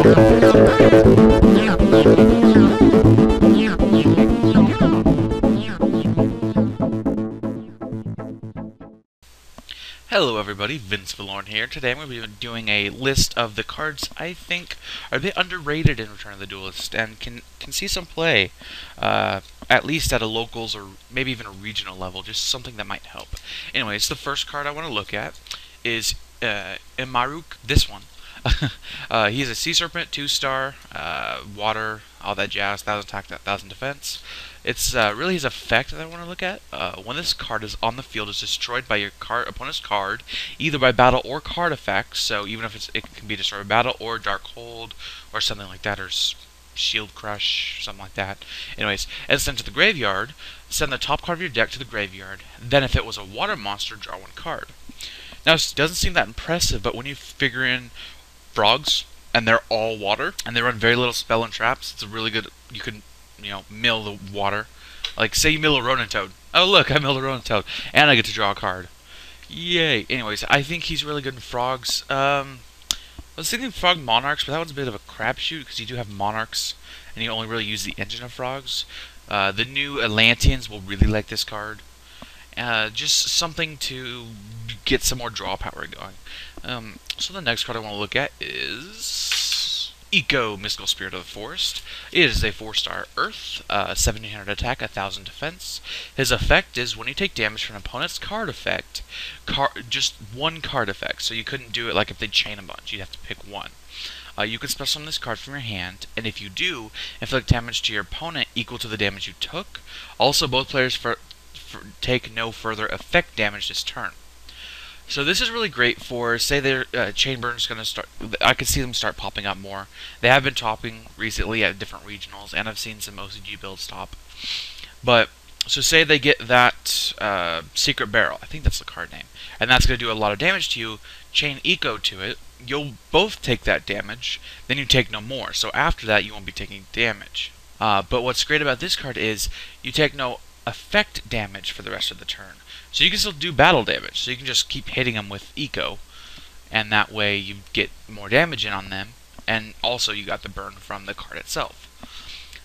Hello everybody, Vince Valorn here. Today I'm going to be doing a list of the cards I think are a bit underrated in Return of the Duelist and can see some play, at least at a locals or maybe even a regional level, just something that might help. Anyways, the first card I want to look at is Imaruk, this one. He's a Sea Serpent, 2-star, water, all that jazz, 1000 attack, 1000 defense. It's really his effect that I want to look at. When this card is on the field, it's destroyed by your opponent's card, either by battle or card effect. So even if it can be destroyed by battle or Dark Hold or something like that, or Shield Crush, something like that. Anyways, it's sent to the graveyard. Send the top card of your deck to the graveyard. Then, if it was a water monster, draw one card. Now, it doesn't seem that impressive, but when you figure in frogs, and they're all water, and they run very little spell and traps, it's a really good, you can, mill the water. Like, say you mill a Ronin Toad. Oh, look, I milled a Ronin Toad, and I get to draw a card. Yay. Anyways, I think he's really good in frogs. I was thinking frog monarchs, but that one's a bit of a crapshoot, because you do have monarchs, and you only really use the engine of frogs. The new Atlanteans will really like this card. Just something to get some more draw power going. So the next card I want to look at is Eco, Mystical Spirit of the Forest. It is a 4-star Earth, 1700 attack, 1000 defense. His effect is when you take damage from an opponent's card effect, just one card effect. So you couldn't do it like if they chain a bunch, you'd have to pick one. You can special summon this card from your hand, and if you do, inflict damage to your opponent equal to the damage you took. Also, both players take no further effect damage this turn. So this is really great for, say their Chainburn's going to start, I could see them start popping up more. They have been topping recently at different regionals, and I've seen some OCG builds top. But, so say they get that Secret Barrel, I think that's the card name, and that's going to do a lot of damage to you, chain Eco to it, you'll both take that damage, then you take no more. So after that, you won't be taking damage. But what's great about this card is, you take no effect damage for the rest of the turn. So you can still do battle damage, so you can just keep hitting them with Eco, and that way you get more damage in on them, and also you got the burn from the card itself.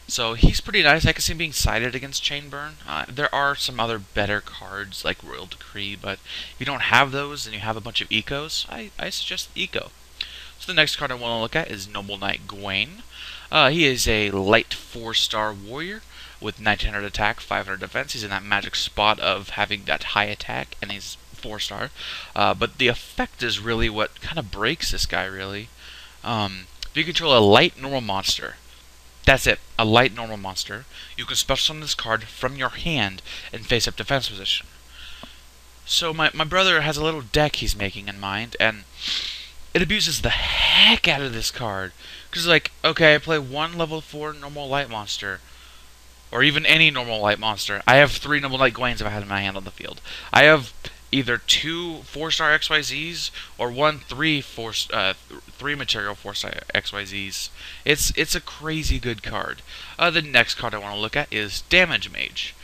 So he's pretty nice. I can see him being sided against Chainburn. There are some other better cards like Royal Decree, but if you don't have those and you have a bunch of Ecos, I suggest Eco. So the next card I want to look at is Noble Knight Gawain. He is a light 4-star warrior with 1900 attack, 500 defense. He's in that magic spot of having that high attack, and he's 4-star. But the effect is really what kind of breaks this guy, really. If you control a light normal monster, that's it, a light normal monster, you can special summon this card from your hand in face-up defense position. So my brother has a little deck he's making in mind, and it abuses the heck out of this card. Because, like, okay, I play one level 4 normal light monster, or even any normal light monster. I have 3 Noble Knight Gawains if I had in my hand on the field. I have either 2 4-star XYZs or 1 3 material 4-star XYZs. It's a crazy good card. The next card I want to look at is Damage Mage.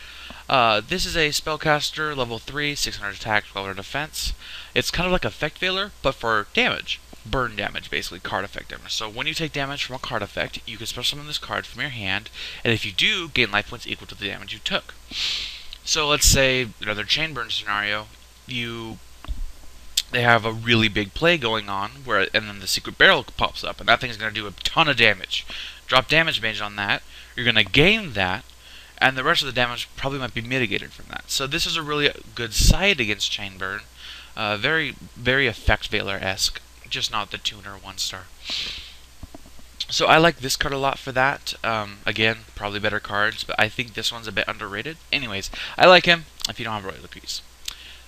This is a spellcaster, level 3, 600 attack, 1200 defense. It's kind of like Effect Veiler, but for damage. Burn damage, basically, card effect damage. So when you take damage from a card effect, you can special summon this card from your hand, and if you do, gain life points equal to the damage you took. So let's say, another Chainburn scenario, they have a really big play going on, and then the Secret Barrel pops up, and that thing's going to do a ton of damage. Drop Damage Mage on that, you're going to gain that, and the rest of the damage probably might be mitigated from that. So this is a really good side against Chainburn. Very, very Effect Veiler-esque. Just not the tuner 1-star. So I like this card a lot for that. Again, probably better cards, but I think this one's a bit underrated. Anyways, I like him if you don't have Royal Decrees.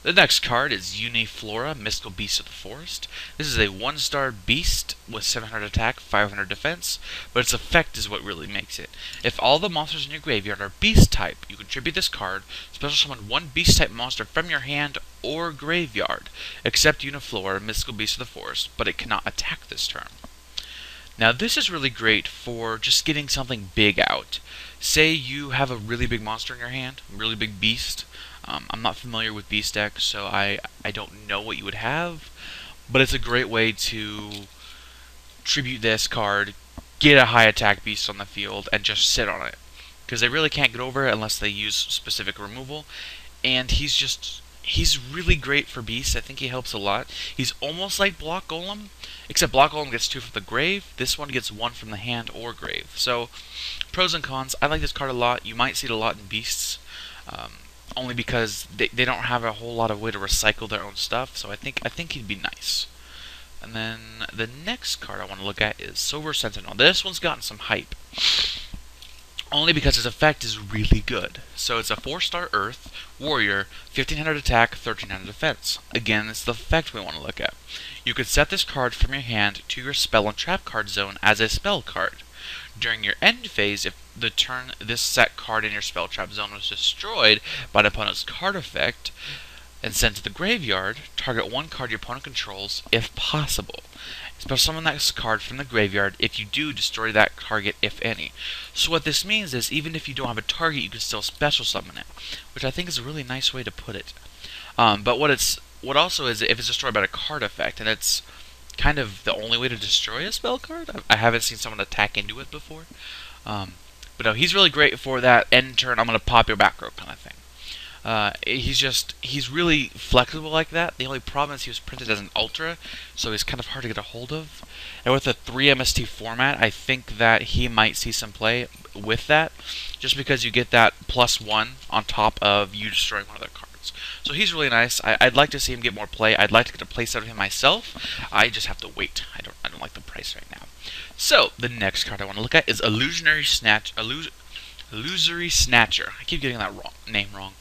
The next card is Uniflora, Mystical Beast of the Forest. This is a 1-star beast with 700 attack, 500 defense, but its effect is what really makes it. If all the monsters in your graveyard are beast type, you contribute this card, special summon 1 beast type monster from your hand or graveyard, except Uniflora, Mystical Beast of the Forest, but it cannot attack this turn. Now this is really great for just getting something big out. Say you have a really big monster in your hand, a really big beast. I'm not familiar with beast decks, so I don't know what you would have, but it's a great way to tribute this card, get a high attack beast on the field, and just sit on it. Because they really can't get over it unless they use specific removal. And he's really great for beasts. I think he helps a lot. He's almost like Block Golem, except Block Golem gets 2 from the grave. This one gets 1 from the hand or grave. So, pros and cons. I like this card a lot. You might see it a lot in beasts, only because they don't have a whole lot of way to recycle their own stuff. So I think he'd be nice. And then the next card I want to look at is Silver Sentinel. This one's gotten some hype, only because its effect is really good. So it's a 4-star Earth Warrior, 1500 attack, 1300 defense. Again, it's the effect we want to look at. You could set this card from your hand to your spell and trap card zone as a spell card. During your end phase, if the turn this set card in your spell trap zone was destroyed by an opponent's card effect and sent to the graveyard, target 1 card your opponent controls if possible. Special summon that card from the graveyard. If you do, destroy that target, if any. So what this means is, even if you don't have a target, you can still special summon it, which I think is a really nice way to put it. But what also is, if it's destroyed by a card effect, and it's kind of the only way to destroy a spell card. I haven't seen someone attack into it before. But no, he's really great for that end turn, I'm going to pop your back row kind of thing. He's really flexible like that. The only problem is he was printed as an Ultra, so he's kind of hard to get a hold of. And with a 3 MST format, I think that he might see some play with that, just because you get that +1 on top of you destroying one of their cards. So he's really nice. I'd like to see him get more play. I'd like to get a play set of him myself. I just have to wait. I don't like the price right now. So the next card I want to look at is Illusory Snatcher. I keep getting that name wrong.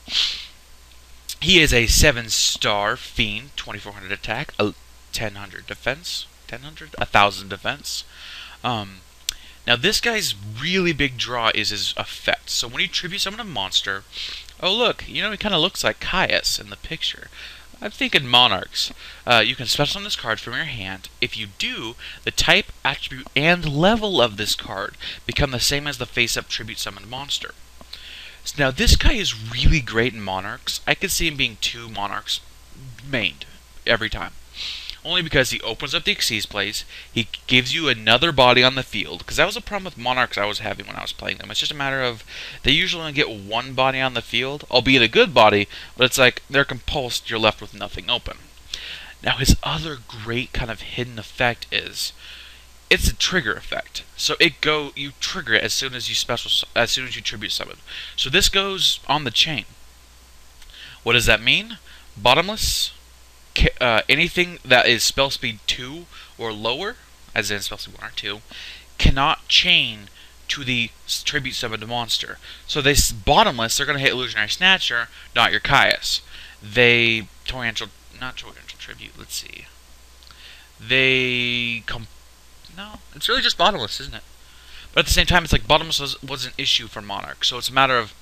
He is a 7-star Fiend, 2400 attack, 1000 defense. 1000 defense. Now this guy's really big draw is his effect. So when you tribute summon a monster, oh look, you know he kind of looks like Caius in the picture. I'm thinking Monarchs. You can special summon this card from your hand. If you do, the type, attribute, and level of this card become the same as the face-up tribute summoned monster. So now this guy is really great in Monarchs. I could see him being 2 Monarchs mained every time. Only because he opens up the Xyz plays, he gives you another body on the field, because that was a problem with Monarchs I was having when I was playing them. It's just a matter of, they usually only get 1 body on the field, albeit a good body, but it's like, they're compulsed, you're left with nothing open. Now his other great kind of hidden effect is, it's a trigger effect. So you trigger it as soon as you tribute summon. So this goes on the chain. What does that mean? Bottomless, anything that is spell speed 2 or lower, as in spell speed 1 or 2, cannot chain to the tribute summoned monster. So bottomless, they're going to hit Illusionary Snatcher, not your Caius. Not Torrential Tribute, let's see. No, it's really just bottomless, isn't it? But at the same time, it's like bottomless was an issue for Monarch, so it's a matter of,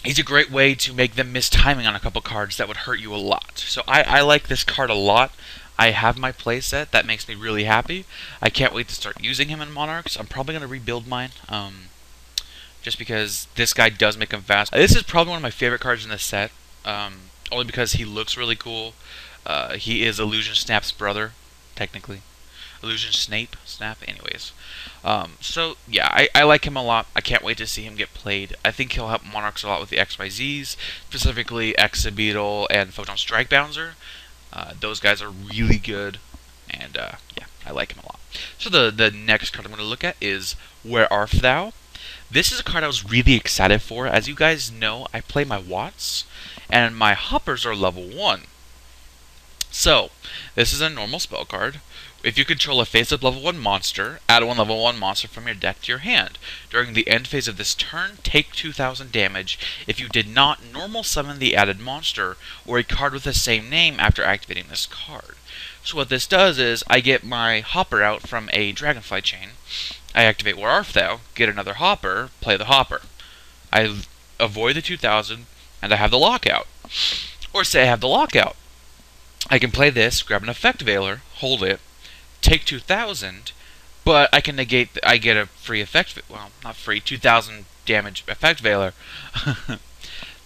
he's a great way to make them miss timing on a couple cards that would hurt you a lot. So I like this card a lot. I have my playset. That makes me really happy. I can't wait to start using him in Monarchs. I'm probably going to rebuild mine, just because this guy does make him fast. This is probably one of my favorite cards in this set, only because he looks really cool. He is Illusion Snap's brother, technically. Illusion Snap, anyways. So, yeah, I like him a lot. I can't wait to see him get played. I think he'll help Monarchs a lot with the XYZs, specifically Exabeetle and Photon Strike Bouncer. Those guys are really good, and, yeah, I like him a lot. So the next card I'm going to look at is Where Art Thou? This is a card I was really excited for. As you guys know, I play my Watts, and my Hoppers are level 1. So, this is a normal spell card. If you control a face-up level 1 monster, add 1 level 1 monster from your deck to your hand. During the end phase of this turn, take 2000 damage if you did not normal summon the added monster, or a card with the same name after activating this card. So what this does is, I get my Hopper out from a Dragonfly chain, I activate Where Art Thou, get another Hopper, play the Hopper. I avoid the 2000, and I have the Lockout. Or say I have the Lockout. I can play this, grab an Effect Veiler, hold it, take 2000, but I can negate, I get a free effect, well, not free, 2000 damage Effect Veiler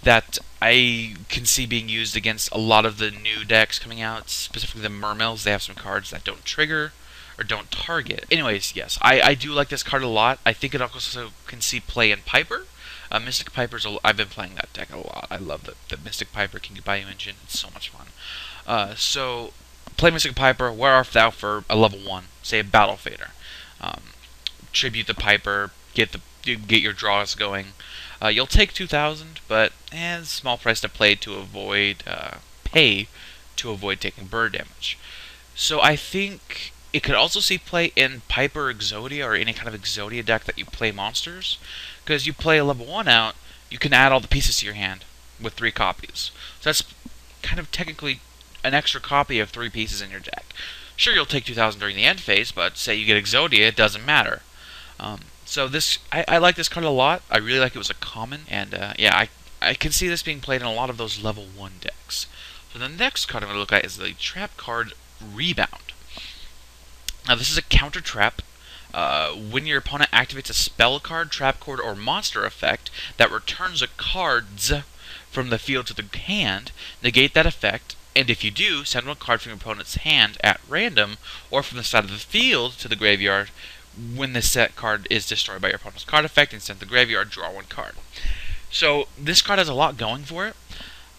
that I can see being used against a lot of the new decks coming out, specifically the Mermills. They have some cards that don't trigger, or don't target. Anyways, yes, I do like this card a lot. I think it also can see play in Piper. Mystic Piper's I've been playing that deck a lot. I love that Mystic Piper can buy you engine. It's so much fun. So play Mystic Piper. Where art thou for a level 1? Say a Battle Fader. Tribute the Piper. Get your draws going. You'll take 2,000, but it's a small price to play to avoid taking bird damage. So I think it could also see play in Piper Exodia or any kind of Exodia deck that you play monsters. Because you play a level 1 out, you can add all the pieces to your hand with 3 copies. So that's kind of technically an extra copy of 3 pieces in your deck. Sure, you'll take 2,000 during the end phase, but say you get Exodia, it doesn't matter. So this, I like this card a lot. I really like it was a common, and yeah, I can see this being played in a lot of those level 1 decks. So the next card I'm going to look at is the trap card Rebound. Now this is a counter trap. When your opponent activates a spell card, trap card, or monster effect that returns a cards from the field to the hand, negate that effect, and if you do, send 1 card from your opponent's hand at random or from the side of the field to the graveyard. When the set card is destroyed by your opponent's card effect and sent to the graveyard, draw 1 card. So this card has a lot going for it.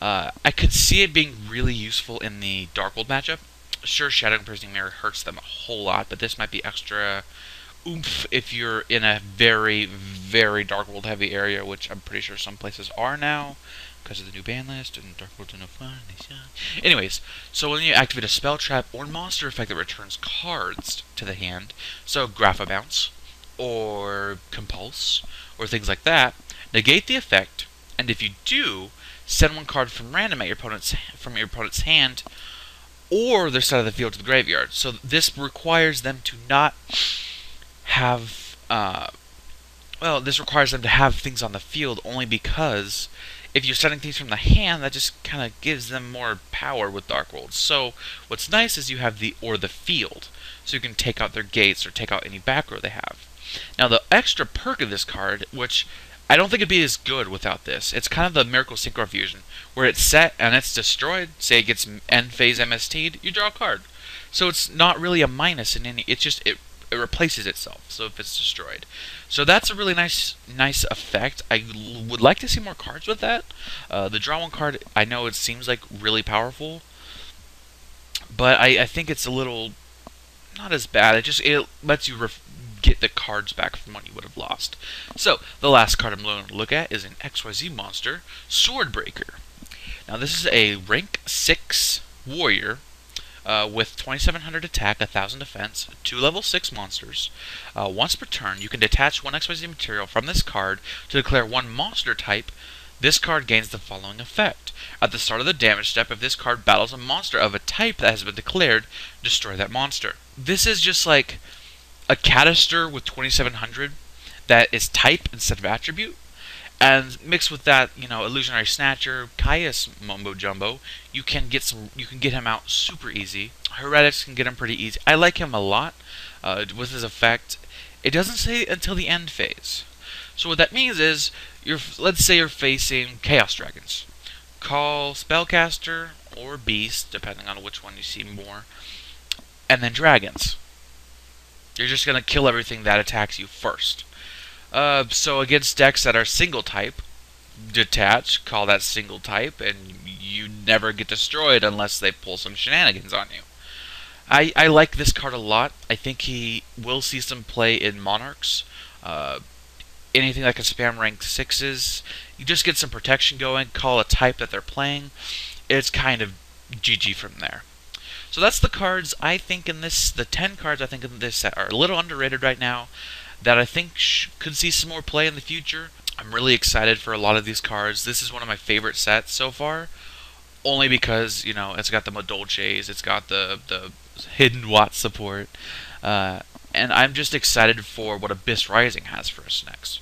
I could see it being really useful in the Darkwold matchup. Sure, Shadow Imprisoning Mirror hurts them a whole lot, but this might be extra oomph if you're in a very, very Darkwold heavy area, which I'm pretty sure some places are now because of the new ban list and Darkwold's no fun. Anyways, so when you activate a spell trap or monster effect that returns cards to the hand, so Grapha Bounce or Compulse or things like that, negate the effect, and if you do, send 1 card from random at your opponent's hand or their side of the field to the graveyard. So this requires them to not have, this requires them to have things on the field only because if you're sending things from the hand, that just kind of gives them more power with Darkwold. So what's nice is you have the field, so you can take out their gates or take out any back row they have. Now the extra perk of this card, which I don't think it'd be as good without this, it's kind of the Miracle Synchro Fusion, where it's set and it's destroyed, say it gets end phase MST'd, you draw a card. So it's not really a minus in any, it's just, it replaces itself, so if it's destroyed. So that's a really nice effect. I would like to see more cards with that. The draw 1 card, I know it seems like really powerful, but I think it's a little not as bad. It lets you get the cards back from what you would have lost. So the last card I'm going to look at is an XYZ monster, Swordbreaker. Now this is a rank 6 warrior with 2,700 attack, 1,000 defense, 2 level 6 monsters. Once per turn, you can detach 1 XYZ material from this card to declare 1 monster type. This card gains the following effect. At the start of the damage step, if this card battles a monster of a type that has been declared, destroy that monster. This is just like a Cataster with 2,700 that is type instead of attribute. And mixed with that, Illusionary Snatcher, Caius Mumbo Jumbo, you can get him out super easy. Heretics can get him pretty easy. I like him a lot with his effect. It doesn't say until the end phase. So what that means is, let's say you're facing Chaos Dragons. Call Spellcaster or Beast, depending on which one you see more, and then Dragons. You're just going to kill everything that attacks you first. So against decks that are single type, detach, call that single type, and you never get destroyed unless they pull some shenanigans on you. I like this card a lot. I think he will see some play in Monarchs. Anything that can spam rank 6s, you just get some protection going, call a type that they're playing. It's kind of GG from there. So that's the cards I think in this, the 10 cards I think in this set are a little underrated right now, that I think could see some more play in the future. I'm really excited for a lot of these cards. This is one of my favorite sets so far, only because, it's got the Madolches, it's got the Hidden Watt support, and I'm just excited for what Abyss Rising has for us next.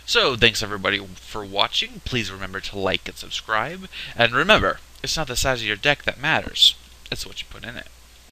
So, thanks everybody for watching. Please remember to like and subscribe, and remember, it's not the size of your deck that matters, it's what you put in it.